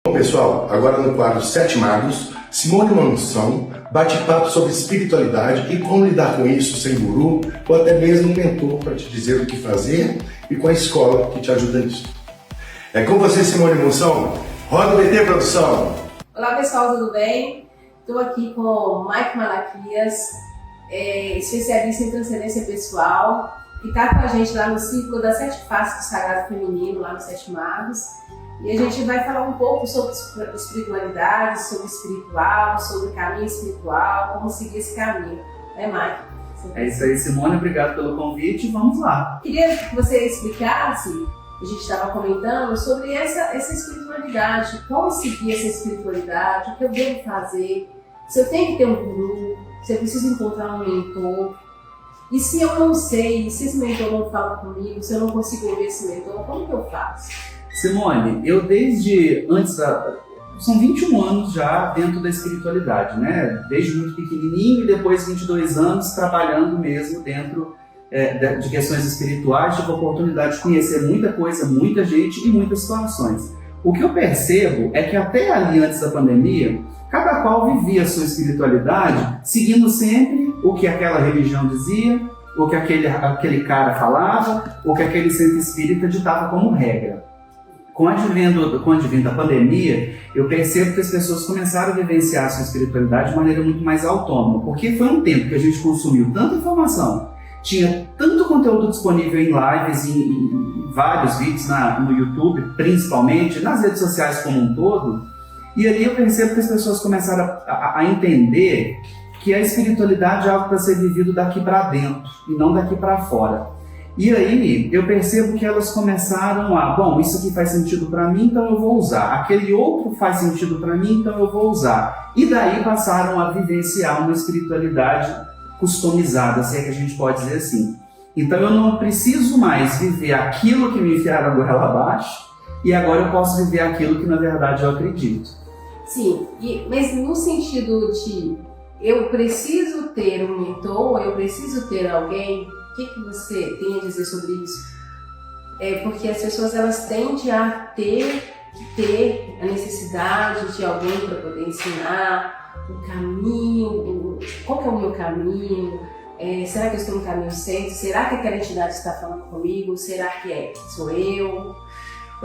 Bom, pessoal, agora no quadro Sete Magos, Simone Monção bate papo sobre espiritualidade e como lidar com isso sem guru ou até mesmo um mentor para te dizer o que fazer e com a escola que te ajuda nisso. É com você, Simone Monção. Roda o BT, produção! Olá pessoal, tudo bem? Estou aqui com o Mike Malaquias, especialista em transcendência pessoal, que está com a gente lá no Círculo das Sete Faces do Sagrado Feminino, lá no Sete Magos. E a gente vai falar um pouco sobre espiritualidade, sobre espiritual, sobre caminho espiritual, como seguir esse caminho. Né, Mike? É isso aí, Simone. Obrigado pelo convite. Vamos lá. Queria que você explicasse, a gente estava comentando, sobre essa espiritualidade, como seguir essa espiritualidade, o que eu devo fazer, se eu tenho que ter um guru, se eu preciso encontrar um mentor. E se eu não sei, se esse mentor não fala comigo, se eu não consigo ouvir esse mentor, como que eu faço? Simone, eu desde antes são 21 anos já dentro da espiritualidade, né? Desde muito pequenininho e depois 22 anos trabalhando mesmo dentro de questões espirituais. Tive a oportunidade de conhecer muita coisa, muita gente e muitas situações. O que eu percebo é que até ali antes da pandemia, cada qual vivia a sua espiritualidade seguindo sempre o que aquela religião dizia, o que aquele cara falava, o que aquele centro espírita ditava como regra. Com o advento da pandemia, eu percebo que as pessoas começaram a vivenciar a sua espiritualidade de maneira muito mais autônoma, porque foi um tempo que a gente consumiu tanta informação, tinha tanto conteúdo disponível em lives, em vários vídeos no YouTube, principalmente, nas redes sociais como um todo, e ali eu percebo que as pessoas começaram a entender que a espiritualidade é algo para ser vivido daqui para dentro e não daqui para fora. E aí eu percebo que elas começaram bom, isso aqui faz sentido para mim, então eu vou usar. Aquele outro faz sentido para mim, então eu vou usar. E daí passaram a vivenciar uma espiritualidade customizada, se é que a gente pode dizer assim. Então eu não preciso mais viver aquilo que me enfiaram a goela abaixo, e agora eu posso viver aquilo que na verdade eu acredito. Sim, mas no sentido de eu preciso ter um mentor, eu preciso ter alguém. O que você tem a dizer sobre isso? Porque as pessoas elas tendem a ter a necessidade de alguém para poder ensinar o caminho, qual que é o meu caminho, será que eu estou no caminho certo? Será que aquela entidade está falando comigo? Será que sou eu?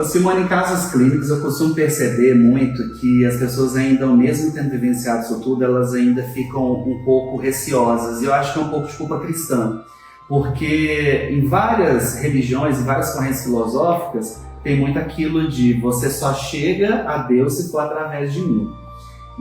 Simone, em casos clínicos eu costumo perceber muito que as pessoas ainda, mesmo tendo vivenciado isso tudo, elas ainda ficam um pouco receosas. E eu acho que é um pouco de culpa cristã. Porque em várias religiões, em várias correntes filosóficas, tem muito aquilo de você só chega a Deus se for através de mim.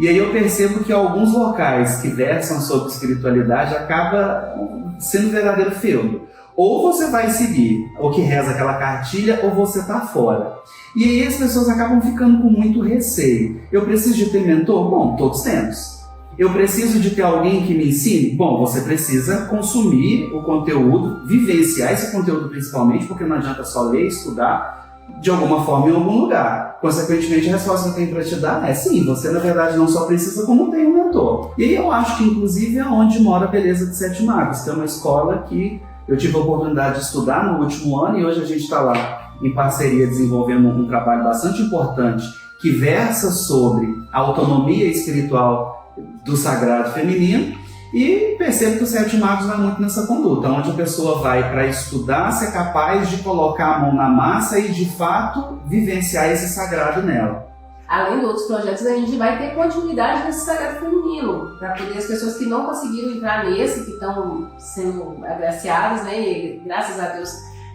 E aí eu percebo que alguns locais que versam sobre espiritualidade acaba sendo um verdadeiro feudo. Ou você vai seguir o que reza aquela cartilha, ou você está fora. E aí as pessoas acabam ficando com muito receio. Eu preciso de ter mentor? Bom, todos temos. Eu preciso de ter alguém que me ensine? Bom, você precisa consumir o conteúdo, vivenciar esse conteúdo principalmente, porque não adianta só ler e estudar de alguma forma em algum lugar. Consequentemente, a resposta que eu tenho para te dar é sim, você na verdade não só precisa como tem um mentor. E aí eu acho que inclusive é onde mora a beleza de Sete Magos, que é uma escola que eu tive a oportunidade de estudar no último ano e hoje a gente está lá em parceria desenvolvendo um trabalho bastante importante que versa sobre a autonomia espiritual do sagrado feminino, e percebo que os Sete Magos vai muito nessa conduta, onde a pessoa vai para estudar, ser capaz de colocar a mão na massa e de fato vivenciar esse sagrado nela. Além de outros projetos, a gente vai ter continuidade nesse sagrado feminino, para poder as pessoas que não conseguiram entrar nesse, que estão sendo agraciadas, né? E graças a Deus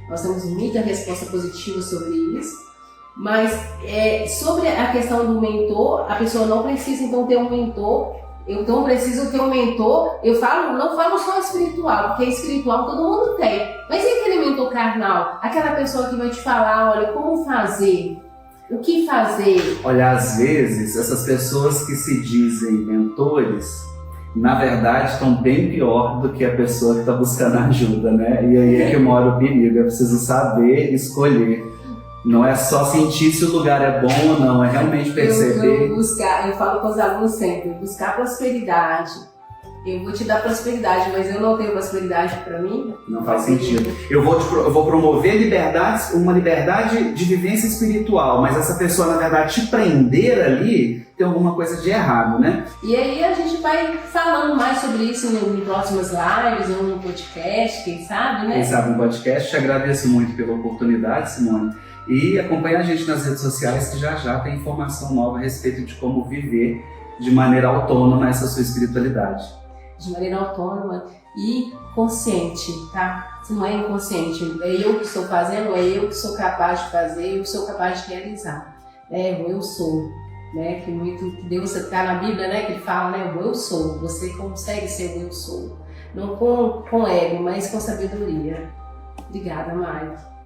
nós temos muita resposta positiva sobre isso. Mas sobre a questão do mentor, a pessoa não precisa então ter um mentor. Eu então preciso ter um mentor. Não falo só espiritual, porque espiritual todo mundo tem. Mas e aquele mentor carnal? Aquela pessoa que vai te falar, olha, como fazer? O que fazer? Olha, às vezes essas pessoas que se dizem mentores, na verdade estão bem pior do que a pessoa que está buscando ajuda, né? E aí é que mora o perigo. É preciso saber escolher. Não é só sentir se o lugar é bom ou não, é realmente perceber. Eu falo com os alunos sempre, buscar prosperidade, eu vou te dar prosperidade, mas eu não tenho prosperidade para mim. Não faz sentido. Eu vou promover uma liberdade de vivência espiritual, mas essa pessoa, na verdade, te prender ali, tem alguma coisa de errado, né? E aí a gente vai falando mais sobre isso em próximas lives ou no podcast, quem sabe, né? Quem sabe no podcast. Te agradeço muito pela oportunidade, Simone. E acompanha a gente nas redes sociais, que já tem informação nova a respeito de como viver de maneira autônoma essa sua espiritualidade. De maneira autônoma e consciente, tá? Se não é inconsciente, é eu que estou fazendo, é eu que sou capaz de fazer, eu que sou capaz de realizar. O eu sou, né? Que Deus está na Bíblia, né? Que ele fala, né? O eu sou. Você consegue ser o eu sou. Não com ego, mas com sabedoria. Obrigada, Mário.